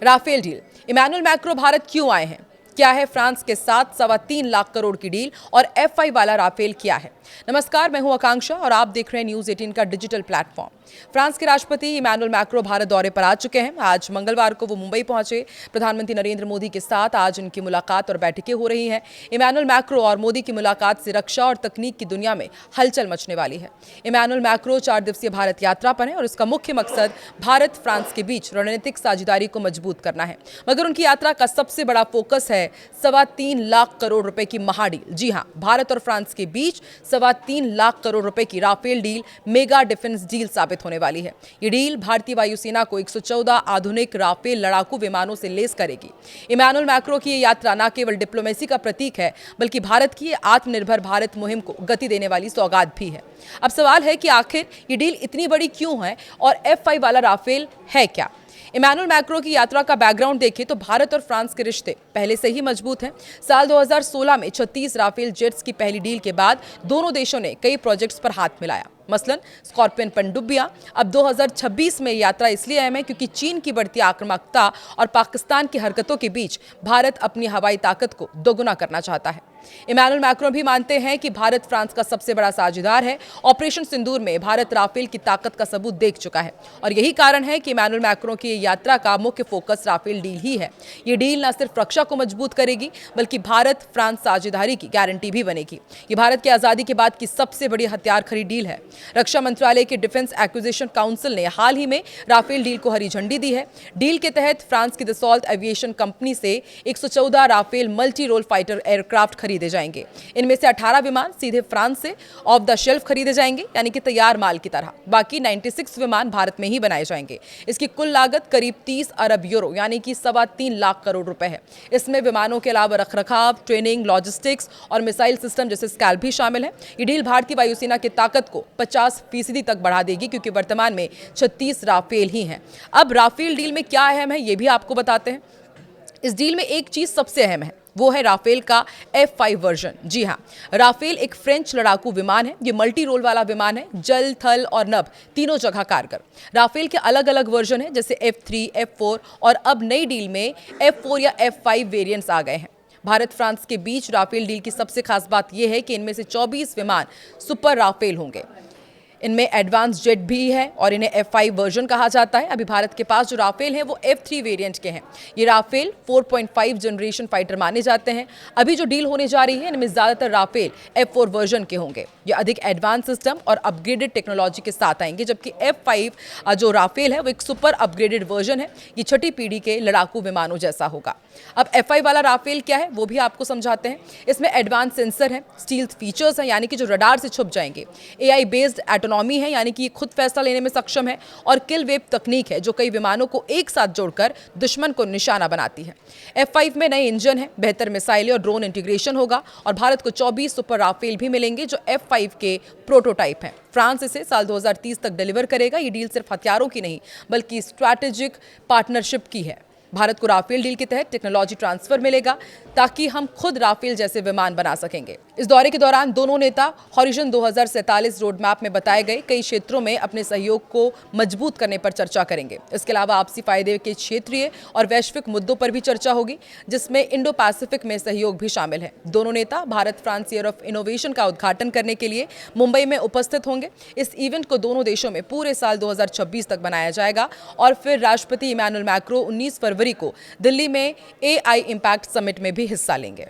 Rafale deal. Emmanuel Macron Bharat क्यों आए हैं? क्या है फ्रांस के साथ 3.25 लाख करोड़ की डील और F5 वाला राफेल क्या है? नमस्कार, मैं हूं आकांक्षा और आप देख रहे हैं न्यूज 18 का डिजिटल प्लेटफॉर्म। फ्रांस के राष्ट्रपति इमैनुअल मैक्रो भारत दौरे पर आ चुके हैं। आज मंगलवार को वो मुंबई पहुंचे। प्रधानमंत्री नरेंद्र मोदी के साथ आज उनकी मुलाकात और बैठकें हो रही हैं। इमैनुअल मैक्रो और मोदी की मुलाकात से रक्षा और तकनीक की दुनिया में हलचल मचने वाली है। इमैनुअल मैक्रो 4 दिवसीय भारत यात्रा पर है और इसका मुख्य मकसद भारत फ्रांस के बीच रणनीतिक साझेदारी को मजबूत करना है। मगर उनकी यात्रा का सबसे बड़ा फोकस है 3.25 लाख करोड़ रुपए की महाडील। जी हां, भारत और फ्रांस के बीच 3.25 लाख करोड़ रुपए की Rafale deal mega defence deal साबित होने वाली है। ये डील भारतीय वायुसेना को 114 आधुनिक राफेल लड़ाकू विमानों से लैस करेगी। इमैनुअल मैक्रो की ये यात्रा न केवल डिप्लोमेसी का प्रतीक है, बल्कि भारत की आत्मनिर्भर भारत मुहिम को गति देने वाली सौगात भी है। अब सवाल है कि आखिर ये डील इतनी बड़ी क्यों है और F5 वाला राफेल है क्या? इमैनुअल मैक्रो की यात्रा का बैकग्राउंड देखें तो भारत और फ्रांस के रिश्ते पहले से ही मजबूत हैं। साल 2016 में 36 राफेल जेट्स की पहली डील के बाद दोनों देशों ने कई प्रोजेक्ट्स पर हाथ मिलाया, मसलन स्कॉर्पियन पनडुब्बियां। अब 2026 में यात्रा इसलिए अहम है क्योंकि चीन की बढ़ती आक्रामकता और पाकिस्तान की हरकतों के बीच भारत अपनी हवाई ताकत को दोगुना करना चाहता है। इमैनुअल मैक्रो भी मानते हैं कि भारत फ्रांस का सबसे बड़ा साझेदार है। ऑपरेशन सिंदूर में भारत राफेल की ताकत का सबूत देख चुका है और यही कारण है कि इमैनुअल मैक्रो की यात्रा का मुख्य फोकस राफेल डील ही है। ये डील न सिर्फ रक्षा को मजबूत करेगी, बल्कि भारत फ्रांस साझेदारी की गारंटी भी बनेगी। ये भारत की आजादी के बाद की सबसे बड़ी हथियार खरीद डील है। रक्षा मंत्रालय के डिफेंस एक्विजिशन काउंसिल ने हाल ही में राफेल डील को हरी झंडी दी है। डील के तहत फ्रांस की दसॉल्ट एविएशन कंपनी से 114 Rafale multi role fighter aircraft खरीदे जाएंगे। इनमें से 18 विमान सीधे फ्रांस से ऑफ द शेल्फ खरीदे जाएंगे, यानी कि तैयार माल की तरह। बाकी 96 विमान भारत में ही बनाए जाएंगे। इसकी कुल लागत करीब 30 अरब यूरो यानी कि 3.25 लाख करोड़ रुपए है। इसमें विमानों के अलावा रखरखाव, ट्रेनिंग, लॉजिस्टिक्स और मिसाइल सिस्टम जैसे स्कैल्प भी शामिल है। ये डील भारतीय वायुसेना की ताकत को 50% तक बढ़ा देगी, क्योंकि वर्तमान में 36 राफेल ही हैं। अब राफेल डील में क्या अहम है ये भी आपको बताते हैं। इस डील में एक चीज सबसे अहम है, वो है राफेल का F5 वर्जन। जी हां, राफेल एक फ्रेंच लड़ाकू विमान है। ये मल्टी रोल वाला विमान है, जल, थल और नभ तीनों जगह कारगर। राफेल के अलग अलग वर्जन है, जैसे F3, F4 और अब नई डील में F4 या F5 वेरिएंट्स आ गए हैं। भारत फ्रांस के बीच राफेल डील की सबसे खास बात यह है कि इनमें से 24 विमान सुपर राफेल होंगे। इनमें एडवांस जेट भी है और इन्हें F5 वर्जन कहा जाता है। अभी भारत के पास जो राफेल हैं वो F3 वेरिएंट के हैं। ये राफेल 4.5 जनरेशन फाइटर माने जाते हैं। अभी जो डील होने जा रही है इनमें ज्यादातर राफेल F4 वर्जन के होंगे। ये अधिक एडवांस सिस्टम और अपग्रेडेड टेक्नोलॉजी के साथ आएंगे, जबकि F5 जो राफेल है वो एक सुपर अपग्रेडेड वर्जन है। ये छठी पीढ़ी के लड़ाकू विमानों जैसा होगा। अब F5 वाला राफेल क्या है वो भी आपको समझाते हैं। इसमें एडवांस सेंसर है, स्टील्थ फीचर्स हैं, यानी कि जो रडार से छुप जाएंगे, AI बेस्ड ऑटोनॉमी है, यानी कि खुद फैसला लेने में सक्षम है, और किल वेव तकनीक है जो कई विमानों को एक साथ जोड़कर दुश्मन को निशाना बनाती है। F5 में नए इंजन है, बेहतर मिसाइलें और ड्रोन इंटीग्रेशन होगा और भारत को 24 सुपर राफेल भी मिलेंगे जो F5 के प्रोटोटाइप हैं। फ्रांस इसे साल 2030 तक डिलीवर करेगा। ये डील सिर्फ हथियारों की नहीं बल्कि स्ट्रैटेजिक पार्टनरशिप की है। भारत को राफेल डील के तहत टेक्नोलॉजी ट्रांसफर मिलेगा ताकि हम खुद राफेल जैसे विमान बना सकेंगे। इस दौरे के दौरान दोनों नेता हॉरिजन 2047 रोड मैप में बताए गए कई क्षेत्रों में अपने सहयोग को मजबूत करने पर चर्चा करेंगे। इसके अलावा आपसी फायदे के क्षेत्रीय और वैश्विक मुद्दों पर भी चर्चा होगी, जिसमें इंडो पैसिफिक में सहयोग भी शामिल है। दोनों नेता Bharat France year of innovation का उद्घाटन करने के लिए मुंबई में उपस्थित होंगे। इस इवेंट को दोनों देशों में पूरे साल 2026 तक बनाया जाएगा और फिर राष्ट्रपति इमैनुअल मैक्रो 19 फरवरी को दिल्ली में AI इम्पैक्ट समिट में भी हिस्सा लेंगे।